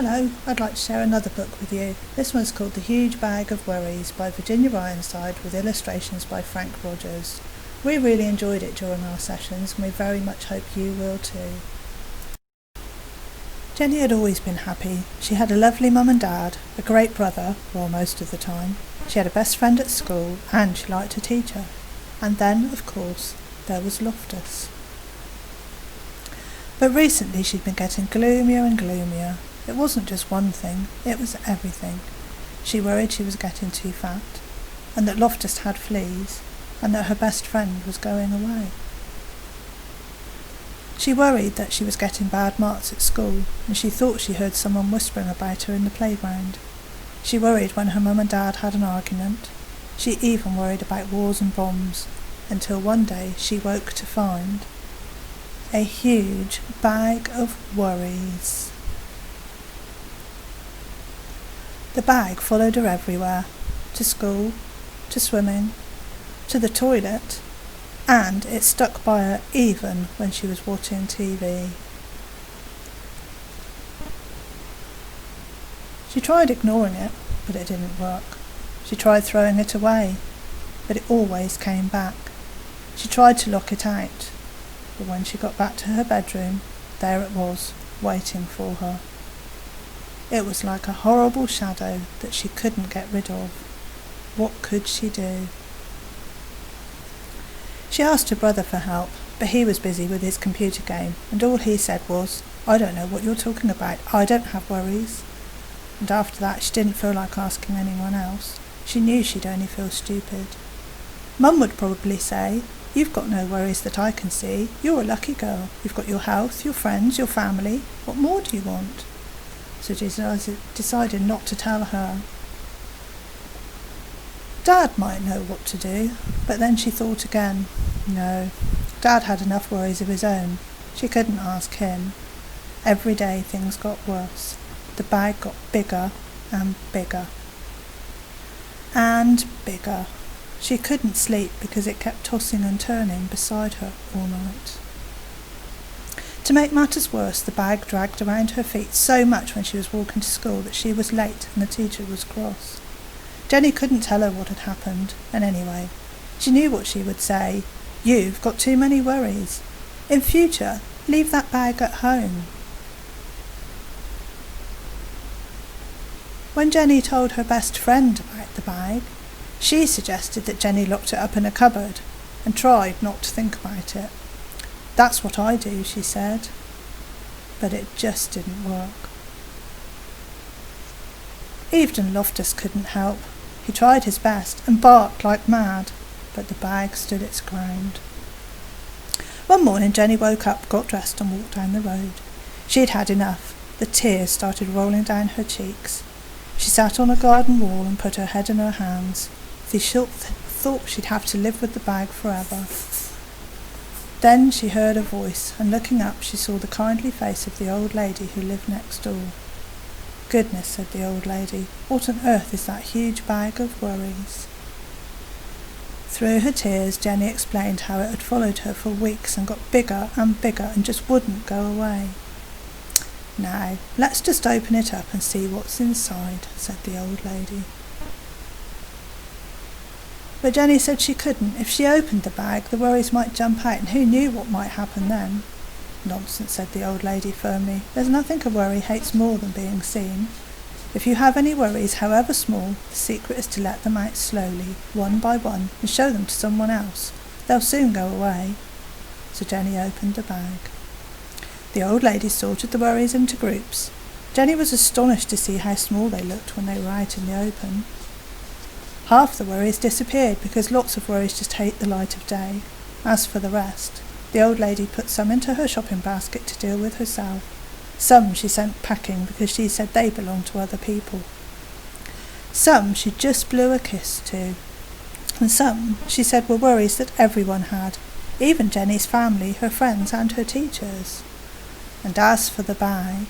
Hello, I'd like to share another book with you. This one's called The Huge Bag of Worries by Virginia Ironside with illustrations by Frank Rogers. We really enjoyed it during our sessions and we very much hope you will too. Jenny had always been happy. She had a lovely mum and dad, a great brother, well most of the time. She had a best friend at school and she liked her teacher. And then, of course, there was Loftus. But recently she'd been getting gloomier and gloomier. It wasn't just one thing, it was everything. She worried she was getting too fat, and that Loftus had fleas, and that her best friend was going away. She worried that she was getting bad marks at school, and she thought she heard someone whispering about her in the playground. She worried when her mum and dad had an argument. She even worried about wars and bombs, until one day she woke to find a huge bag of worries. The bag followed her everywhere, to school, to swimming, to the toilet, and it stuck by her even when she was watching TV. She tried ignoring it, but it didn't work. She tried throwing it away, but it always came back. She tried to lock it out, but when she got back to her bedroom, there it was, waiting for her. It was like a horrible shadow that she couldn't get rid of. What could she do? She asked her brother for help, but he was busy with his computer game, and all he said was, "I don't know what you're talking about. I don't have worries." And after that she didn't feel like asking anyone else. She knew she'd only feel stupid. Mum would probably say, "You've got no worries that I can see. You're a lucky girl. You've got your health, your friends, your family. What more do you want?" So she decided not to tell her. Dad might know what to do, but then she thought again. No, Dad had enough worries of his own. She couldn't ask him. Every day things got worse. The bag got bigger and bigger. And bigger. She couldn't sleep because it kept tossing and turning beside her all night. To make matters worse, the bag dragged around her feet so much when she was walking to school that she was late and the teacher was cross. Jenny couldn't tell her what had happened, and anyway, she knew what she would say. "You've got too many worries. In future, leave that bag at home." When Jenny told her best friend about the bag, she suggested that Jenny locked it up in a cupboard and tried not to think about it. "That's what I do," she said. But it just didn't work. Even Loftus couldn't help. He tried his best and barked like mad, but the bag stood its ground. One morning Jenny woke up, got dressed and walked down the road. She'd had enough. The tears started rolling down her cheeks. She sat on a garden wall and put her head in her hands. She thought she'd have to live with the bag forever. Then she heard a voice, and looking up she saw the kindly face of the old lady who lived next door. "Goodness," said the old lady, "what on earth is that huge bag of worries?" Through her tears Jenny explained how it had followed her for weeks and got bigger and bigger and just wouldn't go away. "Now, let's just open it up and see what's inside," said the old lady. But Jenny said she couldn't. If she opened the bag, the worries might jump out, and who knew what might happen then? "Nonsense," said the old lady firmly. "There's nothing a worry hates more than being seen. If you have any worries, however small, the secret is to let them out slowly, one by one, and show them to someone else. They'll soon go away." So Jenny opened the bag. The old lady sorted the worries into groups. Jenny was astonished to see how small they looked when they were out in the open. Half the worries disappeared because lots of worries just hate the light of day. As for the rest, the old lady put some into her shopping basket to deal with herself. Some she sent packing because she said they belonged to other people. Some she just blew a kiss to. And some she said were worries that everyone had, even Jenny's family, her friends and her teachers. And as for the bag,